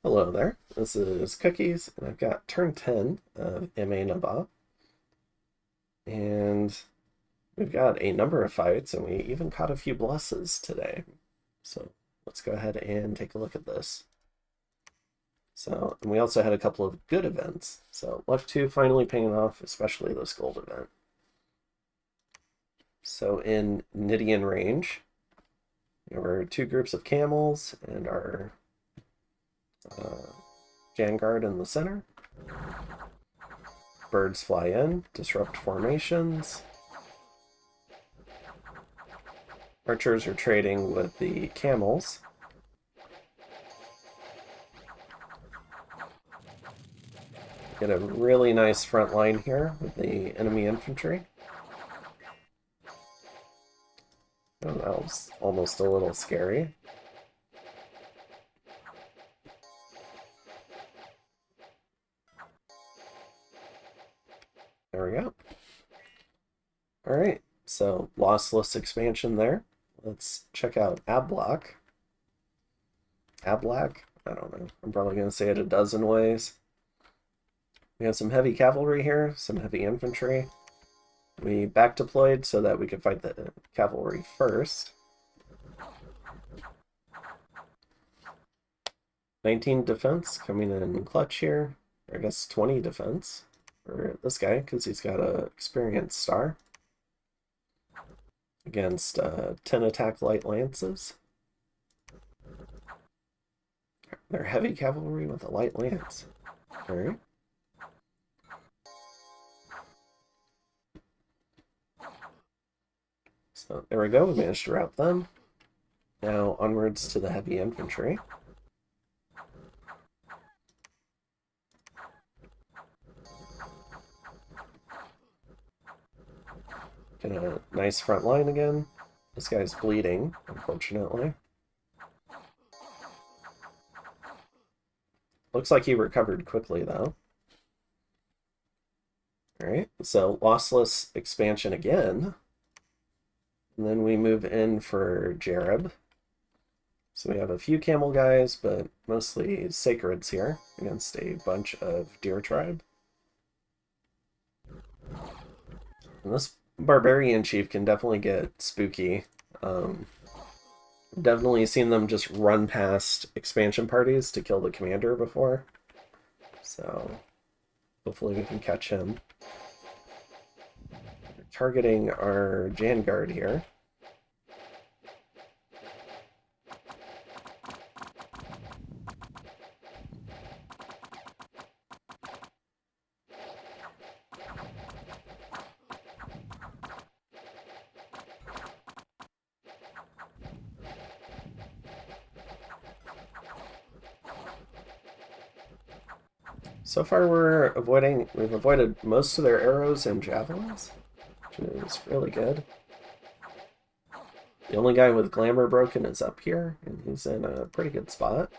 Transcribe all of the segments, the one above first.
Hello there, this is Cookies, and I've got turn 10 of M.A. Naba, and we've got a number of fights, and we even caught a few blesses today. So let's go ahead and take a look at this. So, and we also had a couple of good events, so left 2 finally paying off, especially this gold event. So in Nidian range, there were 2 groups of camels, and our Vanguard in the center. Birds fly in, disrupt formations. Archers are trading with the camels. Get a really nice front line here with the enemy infantry. Oh, that was almost a little scary. There we go. Alright, so lossless expansion there. Let's check out Ablock. Ablack? I don't know. I'm probably going to say it a dozen ways. We have some heavy cavalry here, some heavy infantry. We back deployed so that we could fight the cavalry first. 19 defense coming in clutch here. Or I guess 20 defense for this guy because he's got a experienced star. Against 10 attack light lances. They're heavy cavalry with a light lance. Alright. So there we go, we managed to rout them. Now onwards to the heavy infantry. Get a nice front line again. This guy's bleeding, unfortunately. Looks like he recovered quickly, though. Alright, so lossless expansion again. And then we move in for Jareb. So we have a few camel guys, but mostly sacreds here against a bunch of deer tribe. And this barbarian chief can definitely get spooky. Definitely seen them just run past expansion parties to kill the commander before. So hopefully we can catch him. We're targeting our Vanguard here. So far we've avoided most of their arrows and javelins, which is really good. The only guy with glamour broken is up here, and he's in a pretty good spot.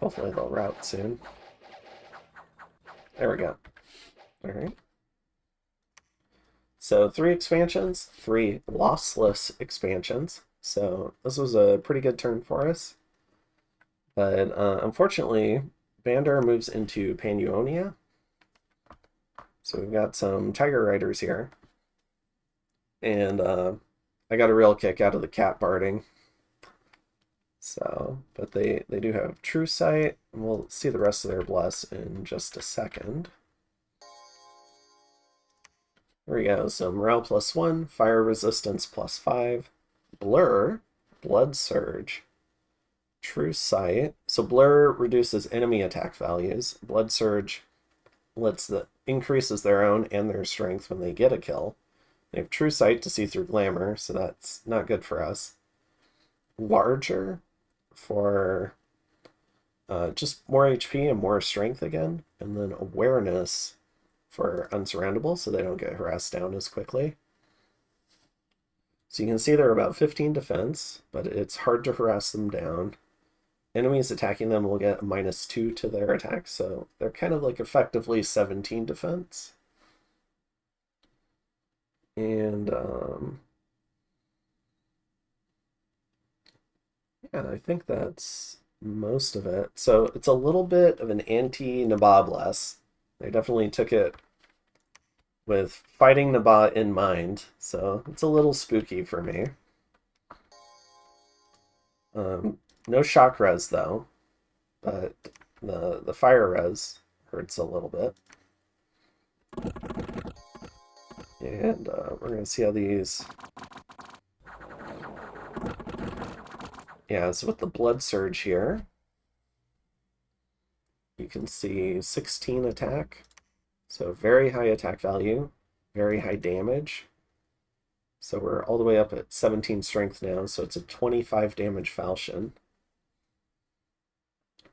Hopefully they'll rout soon. There we go. Alright. So 3 expansions, 3 lossless expansions. So this was a pretty good turn for us. But unfortunately, Bandar moves into Panuonia. So we've got some Tiger Riders here. And I got a real kick out of the cat barding. So, but they do have True Sight, and we'll see the rest of their bless in just a second. There we go, so morale +1, fire resistance +5, blur, blood surge, true sight. So blur reduces enemy attack values. Blood surge increases their own and their strength when they get a kill. They have true sight to see through glamour, so that's not good for us. Larger for just more HP and more strength again, and then awareness for unsurroundable, so they don't get harassed down as quickly. So you can see they're about 15 defense, but it's hard to harass them down. Enemies attacking them will get a -2 to their attack, so they're kind of like effectively 17 defense. And yeah, I think that's most of it. So it's a little bit of an anti-Nabob-less. They definitely took it with fighting Nabab in mind, so it's a little spooky for me. No shock res though, but the fire res hurts a little bit. And we're gonna see how these. Yeah, so with the blood surge here, you can see 16 attack, so very high attack value, very high damage. So we're all the way up at 17 strength now, so it's a 25 damage falchion.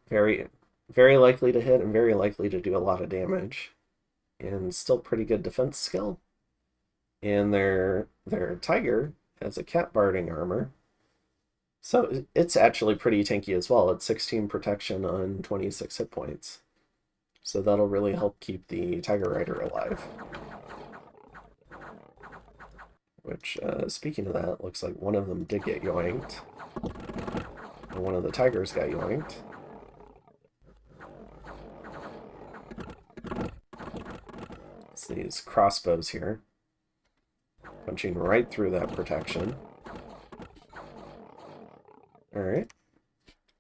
Very, very likely to hit and very likely to do a lot of damage. And still pretty good defense skill. And their tiger has a cat barding armor. So it's actually pretty tanky as well. It's 16 protection on 26 hit points. So that'll really help keep the Tiger Rider alive. Which, speaking of that, looks like one of them did get yoinked. And one of the tigers got yoinked. It's these crossbows here. Punching right through that protection. Alright.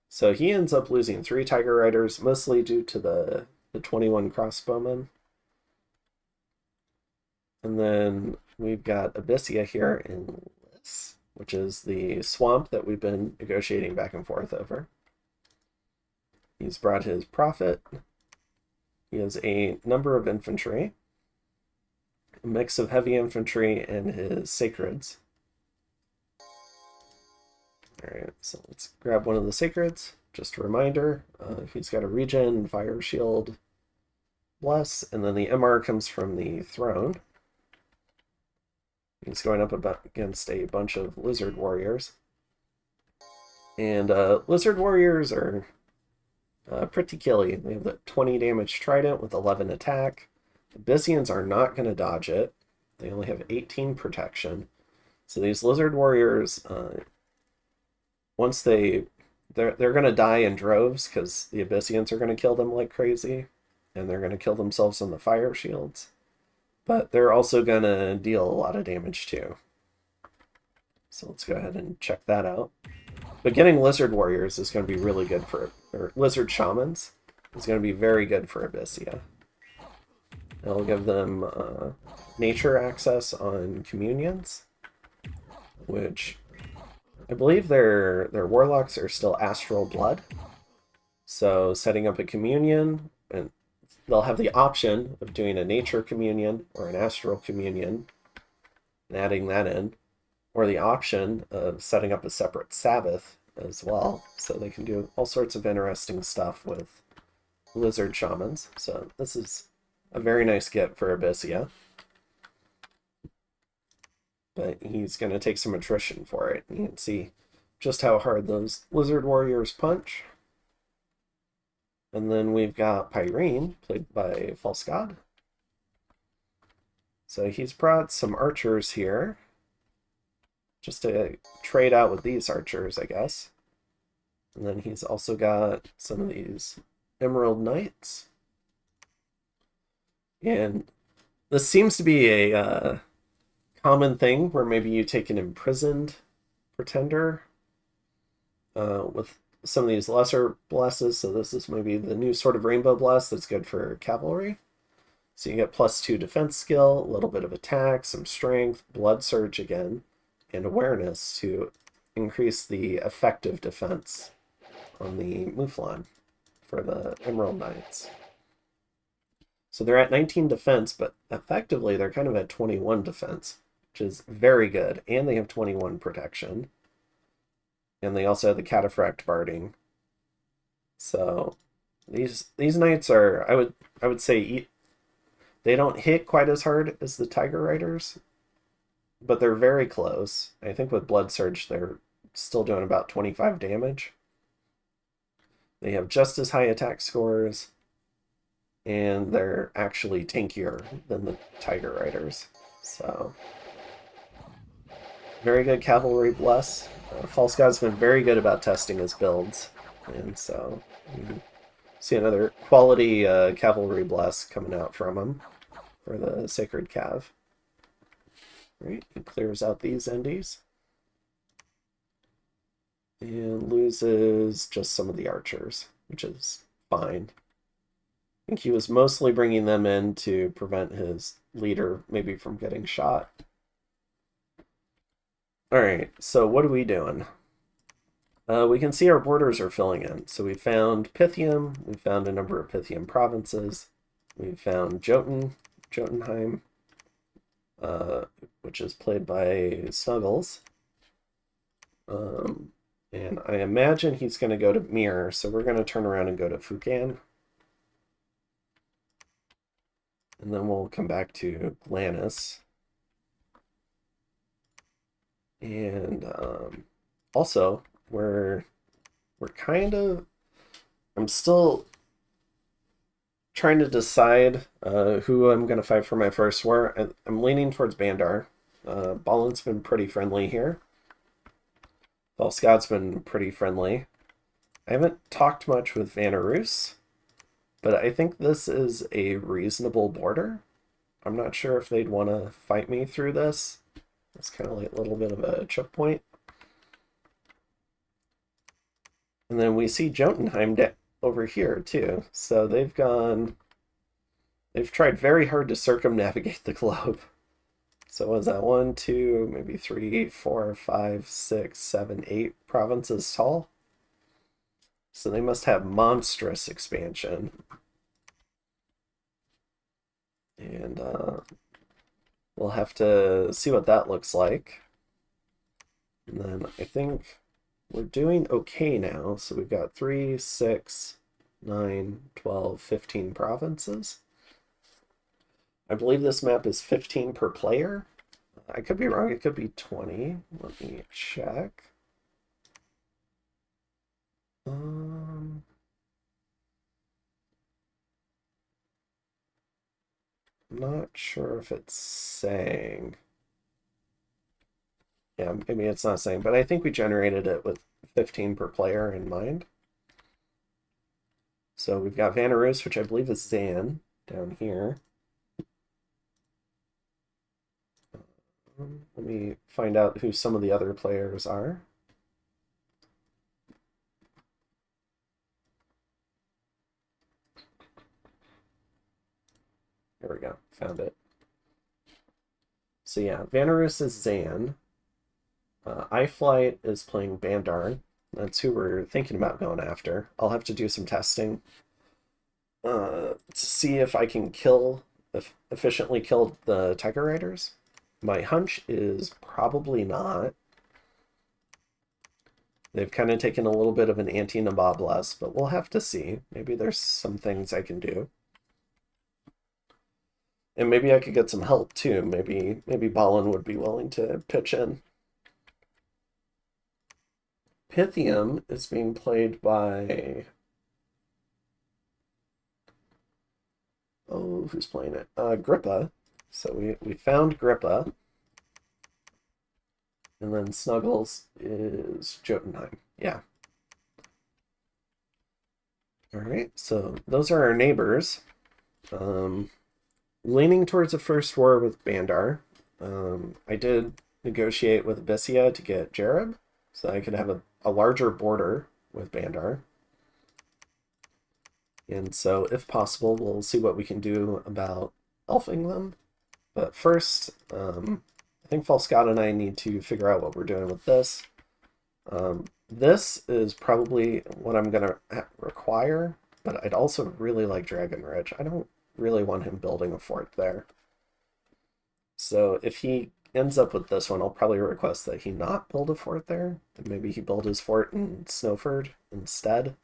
So he ends up losing 3 Tiger Riders, mostly due to the 21 crossbowmen. And then we've got Abyssia here in this, which is the swamp that we've been negotiating back and forth over. He's brought his prophet. He has a number of infantry, a mix of heavy infantry and his sacreds. Alright, so let's grab one of the sacreds. Just a reminder, he's got a regen, fire shield, bless, and then the MR comes from the throne. He's going up against a bunch of lizard warriors. And lizard warriors are pretty killy. They have the 20 damage trident with 11 attack. The Abyssians are not going to dodge it. They only have 18 protection. So these lizard warriors, once they're going to die in droves because the Abyssians are going to kill them like crazy. And they're going to kill themselves on the fire shields. But they're also going to deal a lot of damage too. So let's go ahead and check that out. But getting lizard warriors is going to be really good for, or lizard shamans is going to be very good for Abyssia. It'll give them nature access on communions, which I believe their warlocks are still astral blood. So setting up a communion, and they'll have the option of doing a nature communion or an astral communion and adding that in, or the option of setting up a separate Sabbath as well. So they can do all sorts of interesting stuff with lizard shamans. So this is a very nice get for Abyssia. But he's going to take some attrition for it. You can see just how hard those lizard warriors punch. And then we've got Pyrene, played by False God. So he's brought some archers here, just to trade out with these archers, I guess. And then he's also got some of these Emerald Knights. And this seems to be a common thing where maybe you take an imprisoned pretender with some of these lesser blesses. So this is maybe the new sort of rainbow bless that's good for cavalry. So you get +2 defense skill, a little bit of attack, some strength, blood surge again, and awareness to increase the effective defense on the Mouflon for the Emerald Knights. So they're at 19 defense, but effectively they're kind of at 21 defense, which is very good. And they have 21 protection. And they also have the Cataphract Barding. So these knights are, I would say, they don't hit quite as hard as the Tiger Riders, but they're very close. I think with Blood Surge, they're still doing about 25 damage. They have just as high attack scores, and they're actually tankier than the Tiger Riders. So very good cavalry bless. False God's been very good about testing his builds, and so you see another quality cavalry bless coming out from him for the Sacred Cav. Right, he clears out these endies. And loses just some of the archers, which is fine. I think he was mostly bringing them in to prevent his leader maybe from getting shot. Alright, so what are we doing? We can see our borders are filling in. So we found Pythium, we found a number of Pythium provinces, we found Jotunheim, which is played by Snuggles. And I imagine he's going to go to Mir, so we're going to turn around and go to Fukan. And then we'll come back to Glanis. And also, we're kind of... I'm still trying to decide who I'm going to fight for my first war. I'm leaning towards Bandar. Balin's been pretty friendly here. False God's been pretty friendly. I haven't talked much with Vanarus, but I think this is a reasonable border. I'm not sure if they'd want to fight me through this. It's kind of like a little bit of a choke point. And then we see Jotunheim over here too. So they've tried very hard to circumnavigate the globe. So was that 1, 2, maybe 3, 4, 5, 6, 7, 8 provinces tall? So they must have monstrous expansion. And we'll have to see what that looks like. And then I think we're doing okay now. So we've got 3, 6, 9, 12, 15 provinces. I believe this map is 15 per player. I could be wrong. It could be 20. Let me check. I'm not sure if it's saying. Yeah, maybe it's not saying, but I think we generated it with 15 per player in mind. So we've got Vanarus, which I believe is Zan down here. Let me find out who some of the other players are. There we go, found it. So yeah, Vanarus is Zan. iFlight is playing Bandar. That's who we're thinking about going after. I'll have to do some testing to see if I can efficiently kill the Tiger Riders. My hunch is probably not. They've kind of taken a little bit of an anti-Nabob, but we'll have to see. Maybe there's some things I can do. And maybe I could get some help too. Maybe Balin would be willing to pitch in. Pythium is being played by... Oh, who's playing it? Grippa. So we found Grippa. And then Snuggles is Jotunheim. Yeah. Alright, so those are our neighbors. Leaning towards a first war with Bandar. I did negotiate with Abyssia to get Jareb, so I could have a larger border with Bandar. And so, if possible, we'll see what we can do about elfing them. But first, I think False God and I need to figure out what we're doing with this. This is probably what I'm going to require, but I'd also really like Dragon Ridge. I don't really want him building a fort there. So if he ends up with this one, I'll probably request that he not build a fort there, and maybe he build his fort in Snowford instead.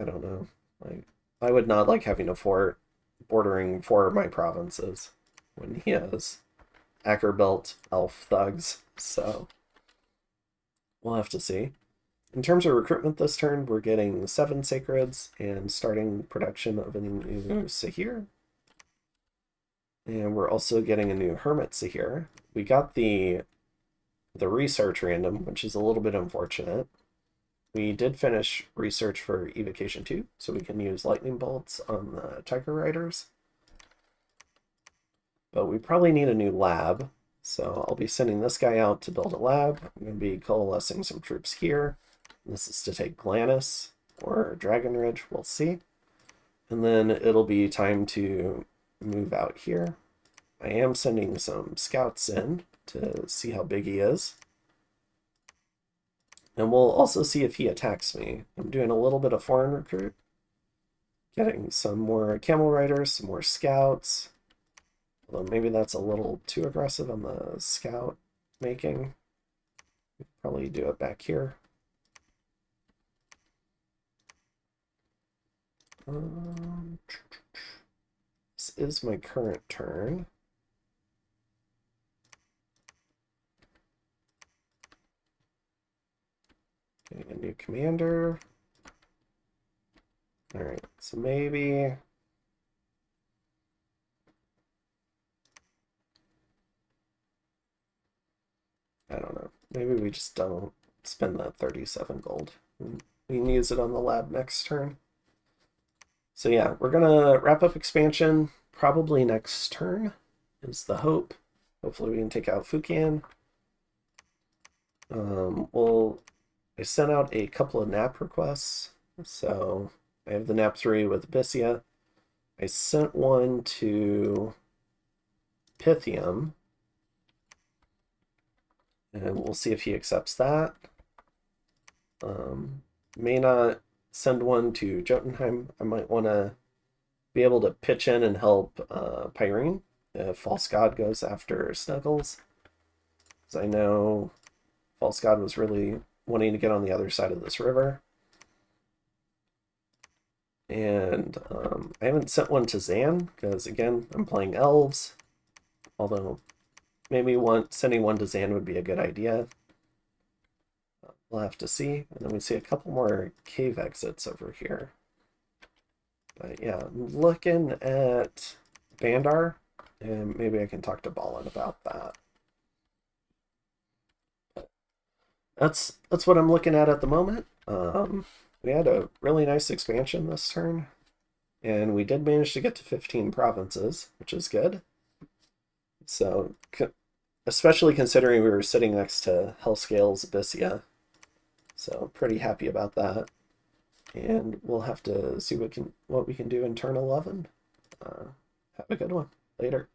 I don't know. Like, I would not like having a fort bordering 4 of my provinces when he has Acker-built elf thugs, so we'll have to see. In terms of recruitment this turn, we're getting 7 Sacreds and starting production of a new Sahir. And we're also getting a new Hermit Sahir. We got the research random, which is a little bit unfortunate. We did finish research for evocation 2, so we can use lightning bolts on the Tiger Riders. But we probably need a new lab, so I'll be sending this guy out to build a lab. I'm going to be coalescing some troops here. This is to take Glannis or Dragon Ridge, we'll see. And then it'll be time to move out here. I am sending some scouts in to see how big he is. And we'll also see if he attacks me. I'm doing a little bit of foreign recruit. Getting some more camel riders, some more scouts. Although maybe that's a little too aggressive on the scout making. Probably do it back here. This is my current turn. Getting a new commander. All right, so maybe I don't know. Maybe we just don't spend that 37 gold. We can use it on the lab next turn. So yeah, we're gonna wrap up expansion probably next turn is the hope. Hopefully we can take out Fukian. I sent out a couple of nap requests. So I have the nap 3 with Abyssia. I sent one to Pythium. And we'll see if he accepts that. May not send one to Jotunheim. I might want to be able to pitch in and help Pyrene if False God goes after Snuggles. Because I know False God was really wanting to get on the other side of this river. And I haven't sent one to Zan, because again, I'm playing elves. Although maybe sending one to Zan would be a good idea. We'll have to see. And then we see a couple more cave exits over here. But yeah, I'm looking at Bandar, and maybe I can talk to Ballin about that. But that's what I'm looking at the moment. We had a really nice expansion this turn, and we did manage to get to 15 provinces, which is good. So, especially considering we were sitting next to Hellscale's Abyssia. So, pretty happy about that. And we'll have to see what we can do in turn 11. Have a good one. Later.